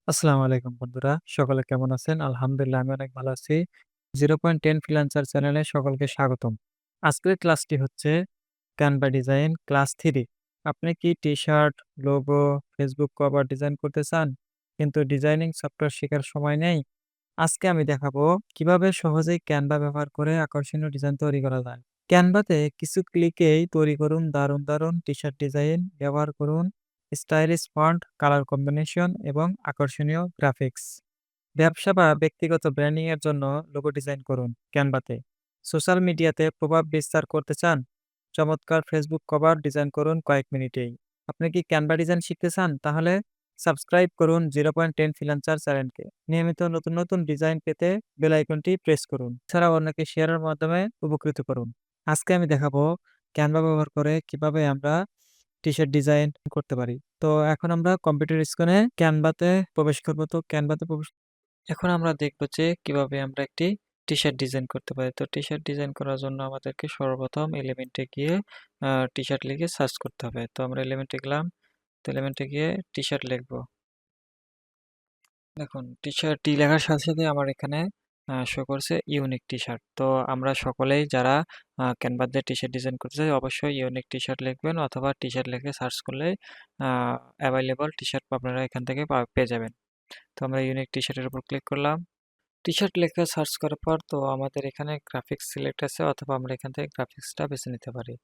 আসসালামু আলাইকুম বন্ধুরা। সকলে কেমন আছেন? আলহামদুলিল্লাহ আমি অনেক ভালো আছি। 0.10 ফ্রিল্যান্সার চ্যানেলে সকলকে স্বাগতম। আজকের ক্লাসটি হচ্ছে Canva ডিজাইন ক্লাস 3। আপনি কি T-shirt, logo, Facebook cover design করতে চান? কিন্তু ডিজাইনিং সফটওয়্যার শেখার সময় নেই? আজকে আমি দেখাবো কিভাবে সহজেই Canva ব্যবহার করে আকর্ষণীয় ডিজাইন তৈরি করা যায়। Canva-তে কিছু ক্লিকেই তৈরি করুন দারুণ টি-শার্ট ডিজাইন। ব্যবহার করুন স্টাইলিশ ফন্ট, কালার কম্বিনেশন এবং আকর্ষণীয় গ্রাফিক্স। ব্যবসা বা ব্যক্তিগত ব্র্যান্ডিং এর জন্য লোগো ডিজাইন করুন ক্যানভাতে। সোশ্যাল মিডিয়াতে প্রভাব বিস্তার করতে চান? চমৎকার ফেসবুক কভার ডিজাইন করুন কয়েক মিনিটেই। আপনি কি ক্যানভা ডিজাইন শিখতে চান? তাহলে সাবস্ক্রাইব করুন 0.10 ফ্রিল্যান্সার চ্যানেলকে। নিয়মিত নতুন ডিজাইন পেতে বেল আইকনটি প্রেস করুন। এছাড়াও অন্যকে শেয়ারের মাধ্যমে উপকৃত করুন। আজকে আমি দেখাবো ক্যানভা ব্যবহার করে কিভাবে আমরা টি-শার্ট ডিজাইন করতে পারি। তো এখন আমরা কম্পিউটার স্ক্রিনে ক্যানভাতে প্রবেশ করব। তো ক্যানভাতে প্রবেশ এখন আমরা দেখব যে কিভাবে আমরা একটি টি-শার্ট ডিজাইন করতে পারি। তো টি-শার্ট ডিজাইন করার জন্য আমাদেরকে সর্বপ্রথম এলিমেন্টে গিয়ে টি-শার্ট লিখে সার্চ করতে হবে। তো আমরা এলিমেন্টে গেলাম। তো এলিমেন্টে গিয়ে টি-শার্ট লিখব। দেখুন টি-শার্ট টি লেখার সাথে আমার এখানে শো করছে ইউনিক টি-শার্ট। তো আমরা সকলেই যারা ক্যানভা দিয়ে টি-শার্ট ডিজাইন করতে চাই অবশ্যই ইউনিক টি-শার্ট লিখবেন অথবা টি-শার্ট লিখে সার্চ করলেই অ্যাভেইলেবল টি-শার্ট আপনারা এখান থেকে পেয়ে যাবেন। তো আমরা ইউনিক টি-শার্টের উপর ক্লিক করলাম। টি-শার্ট লেখা সার্চ করার পর তো আমাদের এখানে গ্রাফিক্স সিলেক্ট আছে অথবা আমরা এখান থেকে গ্রাফিক্সটা বেছে নিতে পারি।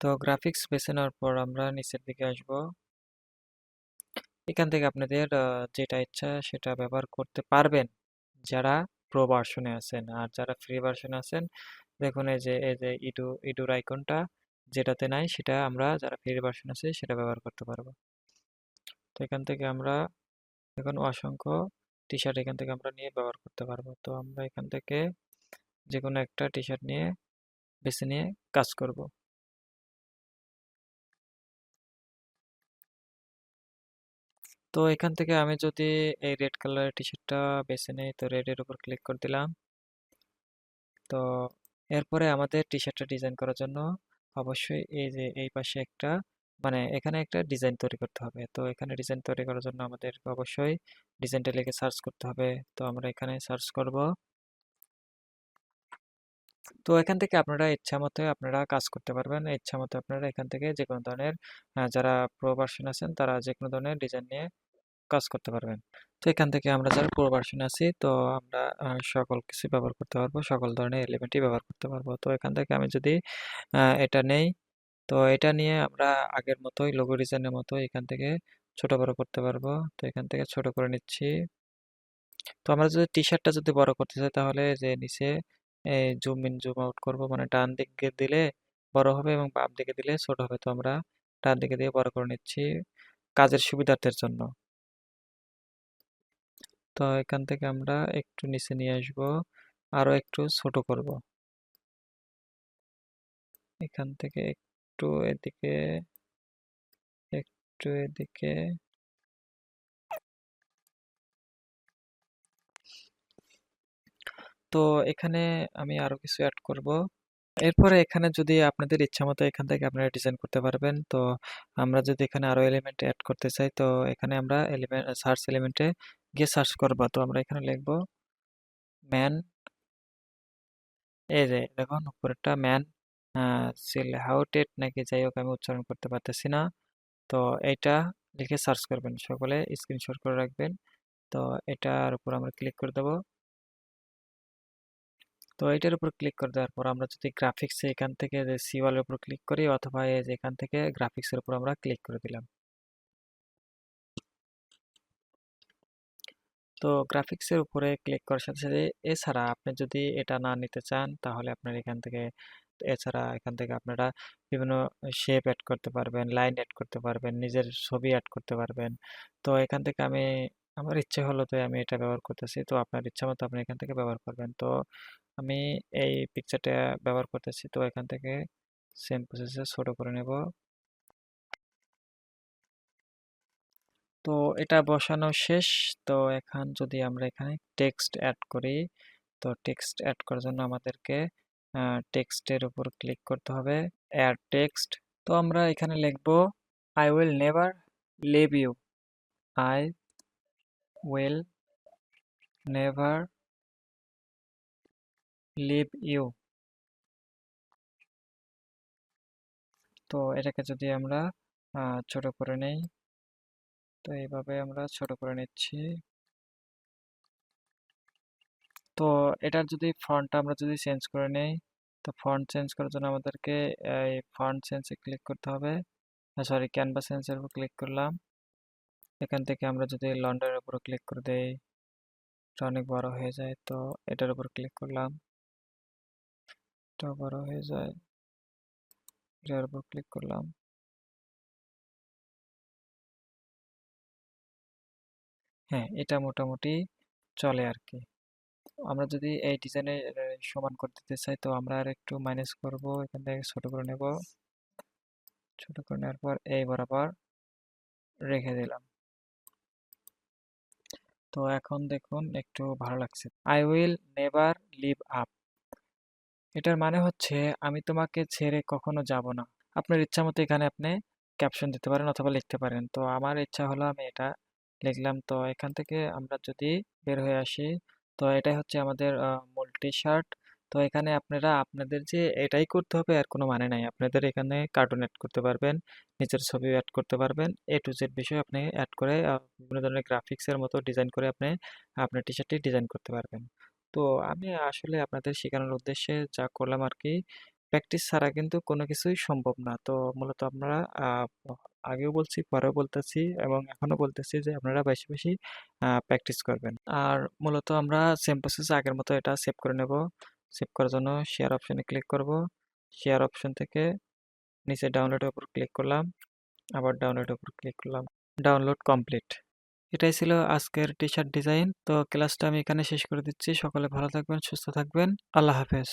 তো গ্রাফিক্স বেছে নেওয়ার পর আমরা নিচের দিকে আসব। এখান থেকে আপনাদের যেটা ইচ্ছা সেটা ব্যবহার করতে পারবেন যারা প্রো ভার্সনে আছেন। আর যারা ফ্রি ভার্সনে আছেন দেখুন এই যে ইডুর আইকনটা যেটাতে নাই সেটা আমরা যারা ফ্রি ভার্সন আছে সেটা ব্যবহার করতে পারবো। তো এখান থেকে আমরা এখন অসংখ্য টি-শার্ট এখান থেকে আমরা নিয়ে ব্যবহার করতে পারবো। তো আমরা এখান থেকে যেকোনো একটা টি-শার্ট নিয়ে বেছে নিয়ে কাজ করব। তো এখান থেকে আমি যদি এই রেড কালারের টি-শার্টটা বেছে নেই তো রেডের উপর ক্লিক করে দিলাম। তো এরপরে আমাদের টি-শার্টটা ডিজাইন করার জন্য অবশ্যই এই যে এই পাশে একটা মানে এখানে একটা ডিজাইন তৈরি করতে হবে। তো এখানে ডিজাইন তৈরি করার জন্য আমাদের অবশ্যই ডিজাইনটা লিখে সার্চ করতে হবে। তো আমরা এখানে সার্চ করব। তো এখান থেকে আপনারা ইচ্ছামতো আপনারা কাজ করতে পারবেন। ইচ্ছামতো আপনারা এখান থেকে যেকোনো ধরনের যারা প্রো ভার্সন আছেন তারা যেকোনো ধরনের ডিজাইন নিয়ে কাজ করতে পারবেন। তো এখান থেকে আমরা যারা প্রো ভার্সন আছি তো আমরা সকল কিছু ব্যবহার করতে পারবো। সকল ধরনের এলিমেন্টই ব্যবহার করতে পারবো। তো এখান থেকে আমি যদি এটা নেই তো এটা নিয়ে আমরা আগের মতোই লোগো ডিজাইনের মতো এখান থেকে ছোট বড় করতে পারবো। তো এখান থেকে ছোট করে নিচ্ছি। তো আমরা যদি টি-শার্টটা যদি বড় করতে চাই তাহলে যে নিচে জুম ইন জুম আউট করব মানে ডান দিকে দিলে বড় হবে এবং বাম দিকে দিলে ছোট হবে। তো আমরা ডান দিকে দিয়ে বড় করে নিচ্ছি কাজের সুবিধার্থের জন্য। তো এখান থেকে আমরা একটু নিচে নিয়ে আসব, আরো একটু ছোট করব। এখান থেকে একটু এদিকে, একটু এদিকে। তো এখানে আমি আরো কিছু অ্যাড করব। এরপরে এখানে যদি আপনাদের ইচ্ছামতো এখান থেকে আপনারা ডিজাইন করতে পারবেন। তো আমরা যদি এখানে আরো এলিমেন্ট এড করতে চাই তো এখানে আমরা সার্চ এলিমেন্টে গিয়ে সার্চ করব। তো আমরা এখানে লিখব ম্যান, এই যে দেখুন উপরেরটা ম্যান সিলহাউটেড নাকি যাই হোক আমি উচ্চারণ করতে পারতেছি না। তো এইটা লিখে সার্চ করবেন, সকলে স্ক্রিনশট করে রাখবেন। তো এটার উপর আমরা ক্লিক করে দেব। তো এটার উপর ক্লিক করে দেওয়ার পর আমরা যদি গ্রাফিক্স এখান থেকে যে সিওয়ালের উপর ক্লিক করি অথবা এই যে এখান থেকে গ্রাফিক্সের উপর আমরা ক্লিক করে দিলাম। তো গ্রাফিক্সের উপরে ক্লিক করার সাথে এছাড়া আপনি যদি এটা না নিতে চান তাহলে আপনার এখান থেকে এছাড়া এখান থেকে আপনারা বিভিন্ন শেপ অ্যাড করতে পারবেন, লাইন অ্যাড করতে পারবেন, নিজের ছবি অ্যাড করতে পারবেন। তো এখান থেকে আমার ইচ্ছে হলো তো আমি এটা ব্যবহার করতেছি। তো আপনার ইচ্ছা মতো আপনি এখান থেকে ব্যবহার করবেন। তো আমি এই পিকচারটা ব্যবহার করতেছি। তো এখান থেকে সেম প্রসেসে ছোট করে নেব। তো এটা বসানো শেষ। তো এখন যদি আমরা এখানে টেক্সট অ্যাড করি তো টেক্সট অ্যাড করার জন্য আমাদেরকে টেক্সটের উপর ক্লিক করতে হবে, অ্যাড টেক্সট। তো আমরা এখানে লিখব I will never leave you. I will never leave you. তো এটাকে যদি আমরা ছোট করে নেই, তো এইভাবে আমরা ছোট করে নিচ্ছি। তো এটার যদি ফন্টটা আমরা যদি চেঞ্জ করে নেই, তো ফন্ট চেঞ্জ করার জন্য আমাদেরকে এই ফন্ট চেঞ্জে ক্লিক করতে হবে। সরি, ক্যানভাস চেঞ্জের উপর ক্লিক করলাম। এখান থেকে আমরা যদি লন্ডনের উপর ক্লিক করে দেই, এটা অনেক বড় হয়ে যায়। তো এটার উপর ক্লিক করলাম, এটা বড় হয়ে যায়। এটার উপর ক্লিক করলাম। হ্যাঁ, এটা মোটামুটি চলে আর কি। আমরা যদি এই ডিজাইনের সমান করে দিতে চাই, তো আমরা আর একটু মাইনাস করব, এখান থেকে ছোট করে নেব। ছোট করে নেওয়ার পর এই বরাবর রেখে দিলাম। তো এখন দেখুন একটু ভালো লাগছে। I will never live up, এটার মানে হচ্ছে আমি তোমাকে ছেড়ে কখনো যাব না। আপনার ইচ্ছা মতো এখানে আপনি ক্যাপশন দিতে পারেন অথবা লিখতে পারেন। তো আমার ইচ্ছা হলো আমি এটা লিখলাম। তো এখান থেকে আমরা যদি বের হয়ে আসি, তো এটাই হচ্ছে আমাদের মূল টি শার্ট। তো এখানে আপনারা আপনাদের যে এটাই করতে হবে আর কোনো মানে নাই। আপনাদের এখানে কার্টুন অ্যাড করতে পারবেন, নিচের ছবি অ্যাড করতে পারবেন, এ টু জেড বিষয় আপনি অ্যাড করে বিভিন্ন ধরনের গ্রাফিক্সের মতো ডিজাইন করে আপনি আপনার টি শার্টটি ডিজাইন করতে পারবেন। তো আমি আসলে আপনাদের শেখানোর উদ্দেশ্যে যা করলাম আর কি। প্র্যাকটিস ছাড়া কিন্তু কোনো কিছুই সম্ভব না। তো মূলত আপনারা আগেও বলছি, পরেও বলতেছি এবং এখনো বলতেছি যে আপনারা বেশি বেশি প্র্যাকটিস করবেন। আর মূলত আমরা সেম প্রসেস আগের মতো এটা সেভ করে নেব। সেভ করার জন্য শেয়ার অপশনে ক্লিক করব। শেয়ার অপশন থেকে নিচে ডাউনলোডের উপর ক্লিক করলাম, আবার ডাউনলোডের উপর ক্লিক করলাম। Download complete. এটাই ছিল আজকের টি শার্ট ডিজাইন। তো ক্লাসটা আমি এখানে শেষ করে দিচ্ছি। সকলে ভালো থাকবেন, সুস্থ থাকবেন। আল্লাহ হাফেজ।